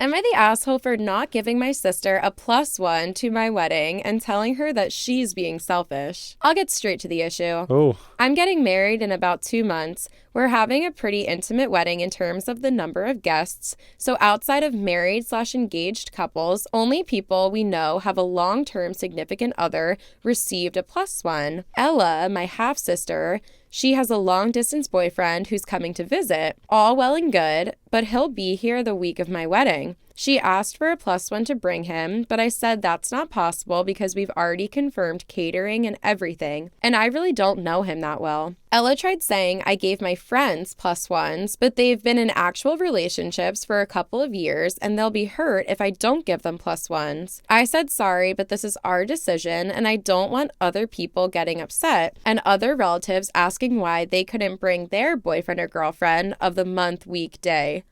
Am I the asshole for not giving my sister a +1 to my wedding and telling her that she's being selfish? I'll get straight to the issue. Oh. I'm getting married in about 2 months. We're having a pretty intimate wedding in terms of the number of guests. So outside of married/engaged couples, only people we know have a long-term significant other received a +1. Ella, my half-sister, she has a long-distance boyfriend who's coming to visit. All well and good, but he'll be here the week of my wedding. She asked for a +1 to bring him, but I said that's not possible because we've already confirmed catering and everything, and I really don't know him that well. Ella tried saying I gave my friends +1s, but they've been in actual relationships for a couple of years, and they'll be hurt if I don't give them +1s. I said sorry, but this is our decision, and I don't want other people getting upset, and other relatives asking why they couldn't bring their boyfriend or girlfriend of the month weekday.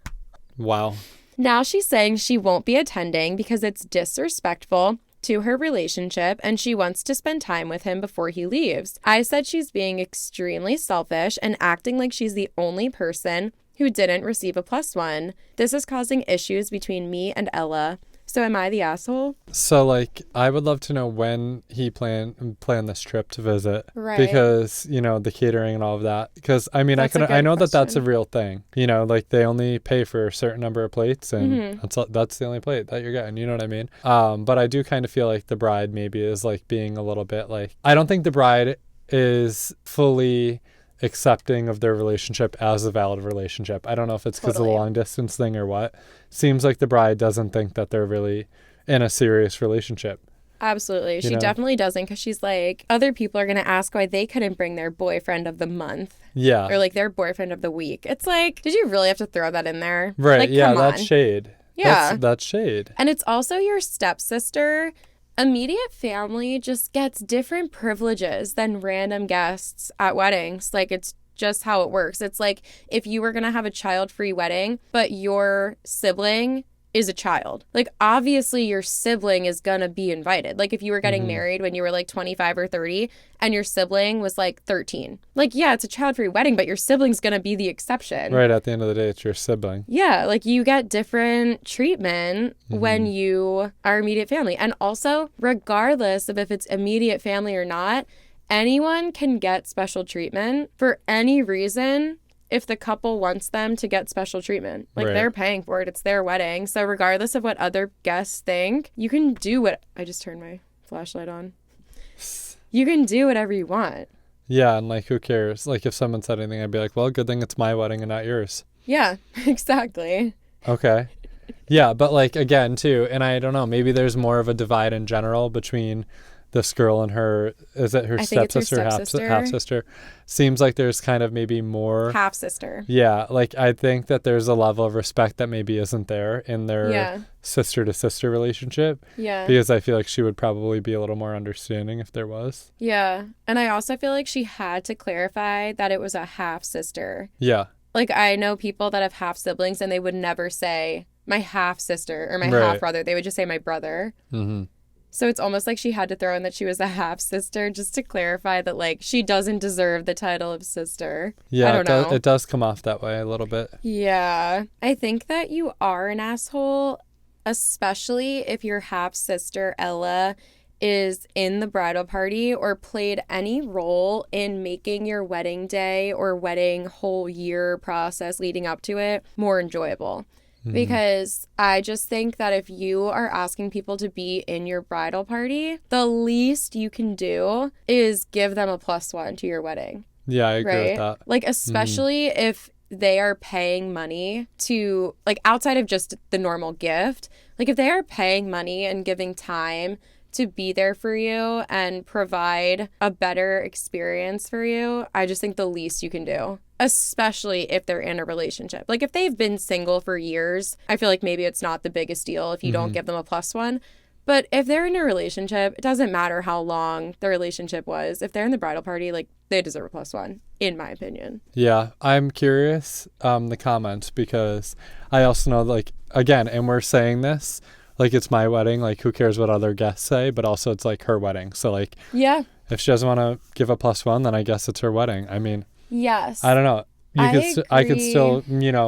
Wow. Now she's saying she won't be attending because it's disrespectful to her relationship and she wants to spend time with him before he leaves. I said she's being extremely selfish and acting like she's the only person who didn't receive a +1. This is causing issues between me and Ella. So am I the asshole? So, like, I would love to know when he planned this trip to visit. Right. Because, you know, the catering and all of that. Because, I mean, I know that that's a real thing. You know, like, they only pay for a certain number of plates, and that's the only plate that you're getting. You know what I mean? But I do kind of feel like the bride maybe is, like, being a little bit, like... I don't think the bride is fully accepting of their relationship as a valid relationship. I don't know if it's because of the long distance thing or what. Seems like the bride doesn't think that they're really in a serious relationship. Absolutely. She definitely doesn't, because she's like, other people are going to ask why they couldn't bring their boyfriend of the month. Yeah. Or like their boyfriend of the week. It's like, did you really have to throw that in there? Right. Like, yeah, come that's on. shade. Yeah. That's shade. And it's also your stepsister. Immediate family just gets different privileges than random guests at weddings. Like, it's just how it works. It's like if you were going to have a child-free wedding, but your sibling is a child. Like, obviously your sibling is going to be invited. Like, if you were getting married when you were like 25 or 30 and your sibling was like 13. Like, yeah, it's a child-free wedding, but your sibling's going to be the exception. Right. At the end of the day, it's your sibling. Yeah. Like, you get different treatment when you are immediate family. And also, regardless of if it's immediate family or not, anyone can get special treatment for any reason if the couple wants them to get special treatment. Like, they're paying for it. It's their wedding. So regardless of what other guests think, you can do what... I just turned my flashlight on. You can do whatever you want. Yeah, and like, who cares? Like, if someone said anything, I'd be like, well, good thing it's my wedding and not yours. Yeah, exactly. Okay. Yeah, but like, again, too, and I don't know, maybe there's more of a divide in general between this girl and her, is it her stepsister, half-sister? Seems like there's kind of maybe more... Half-sister. Yeah, like, I think that there's a level of respect that maybe isn't there in their sister-to-sister relationship. Yeah. Because I feel like she would probably be a little more understanding if there was. Yeah. And I also feel like she had to clarify that it was a half-sister. Yeah. Like, I know people that have half-siblings and they would never say my half-sister or my half-brother. They would just say my brother. Mm-hmm. So it's almost like she had to throw in that she was a half-sister just to clarify that, like, she doesn't deserve the title of sister. Yeah, I don't know. It does come off that way a little bit. Yeah. I think that you are an asshole, especially if your half-sister, Ella, is in the bridal party or played any role in making your wedding day or wedding whole year process leading up to it more enjoyable. Because I just think that if you are asking people to be in your bridal party, the least you can do is give them a +1 to your wedding. Yeah, I agree with that. Like, especially if they are paying money to, like, outside of just the normal gift, like, if they are paying money and giving time to be there for you and provide a better experience for you, I just think the least you can do, especially if they're in a relationship. Like, if they've been single for years, I feel like maybe it's not the biggest deal if you don't give them a +1. But if they're in a relationship, it doesn't matter how long the relationship was. If they're in the bridal party, like, they deserve a +1, in my opinion. Yeah, I'm curious, the comments, because I also know, like, again, and we're saying this, like, it's my wedding, like, who cares what other guests say, but also it's, like, her wedding. So, like, yeah, if she doesn't want to give a +1, then I guess it's her wedding. I mean, yes, I don't know. I could still,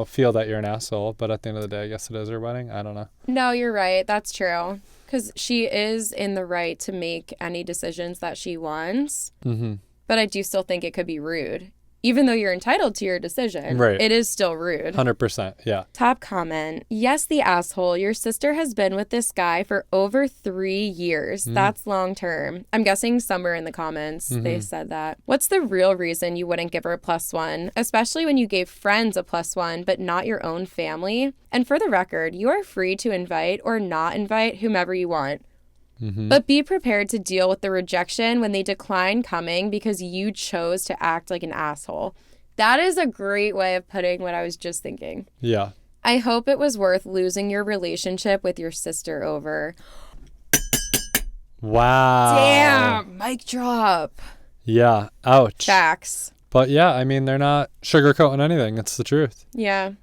feel that you're an asshole, but at the end of the day, I guess it is her wedding. I don't know. No, you're right. That's true. Because she is in the right to make any decisions that she wants. Mm-hmm. But I do still think it could be rude. Even though you're entitled to your decision, right. It is still rude. 100%, yeah. Top comment. Yes, the asshole. Your sister has been with this guy for over 3 years. That's long term. I'm guessing somewhere in the comments they said that. What's the real reason you wouldn't give her a +1? Especially when you gave friends a +1, but not your own family? And for the record, you are free to invite or not invite whomever you want. But be prepared to deal with the rejection when they decline coming because you chose to act like an asshole. That is a great way of putting what I was just thinking. Yeah. I hope it was worth losing your relationship with your sister over. Wow. Damn. Mic drop. Yeah. Ouch. Facts. But yeah, I mean, they're not sugarcoating anything. It's the truth. Yeah.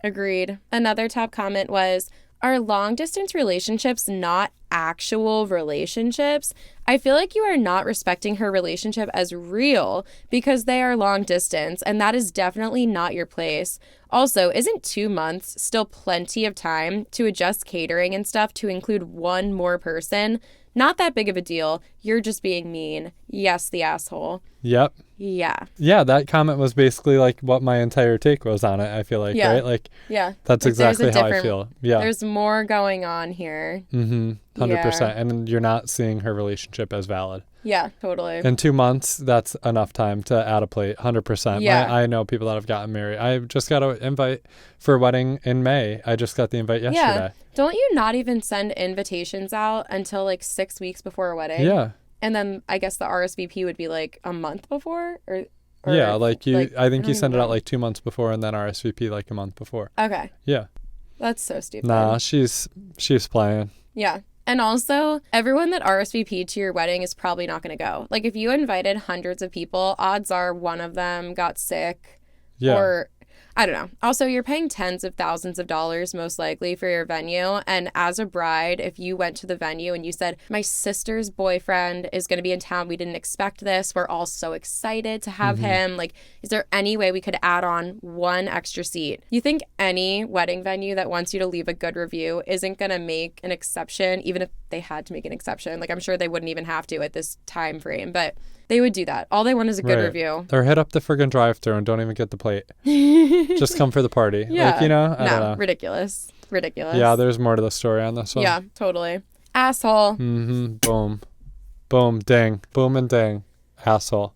Agreed. Another top comment was, are long distance relationships not actual relationships? I feel like you are not respecting her relationship as real because they are long distance, and that is definitely not your place. Also, isn't 2 months still plenty of time to adjust catering and stuff to include one more person? Not that big of a deal. You're just being mean. Yes, the asshole. Yep. Yeah. Yeah, that comment was basically like what my entire take was on it, I feel like, right? Like, yeah. That's exactly how I feel. Yeah. There's more going on here. 100%. And you're not seeing her relationship as valid. Yeah, totally. In 2 months, that's enough time to add a plate, 100%. Yeah. I know people that have gotten married. I just got an invite for a wedding in May. I just got the invite yesterday. Yeah. Don't you not even send invitations out until like 6 weeks before a wedding? Yeah. And then I guess the RSVP would be like a month before? Or yeah, I think you send it out like 2 months before and then RSVP like a month before. Okay. Yeah. That's so stupid. Nah, she's playing. Yeah. And also, everyone that RSVP'd to your wedding is probably not going to go. Like, if you invited hundreds of people, odds are one of them got sick. Yeah. Or, I don't know. Also, you're paying tens of thousands of dollars, most likely, for your venue. And as a bride, if you went to the venue and you said, my sister's boyfriend is going to be in town, we didn't expect this, we're all so excited to have him. Like, is there any way we could add on one extra seat? You think any wedding venue that wants you to leave a good review isn't going to make an exception, even if they had to make an exception? Like, I'm sure they wouldn't even have to at this time frame, but they would do that. All they want is a good review. Or hit up the friggin' drive-thru and don't even get the plate. Just come for the party. Yeah. Like, I don't know. Ridiculous. Yeah, there's more to the story on this one. Yeah, totally. Asshole. Boom. Boom, ding. Boom and ding. Asshole.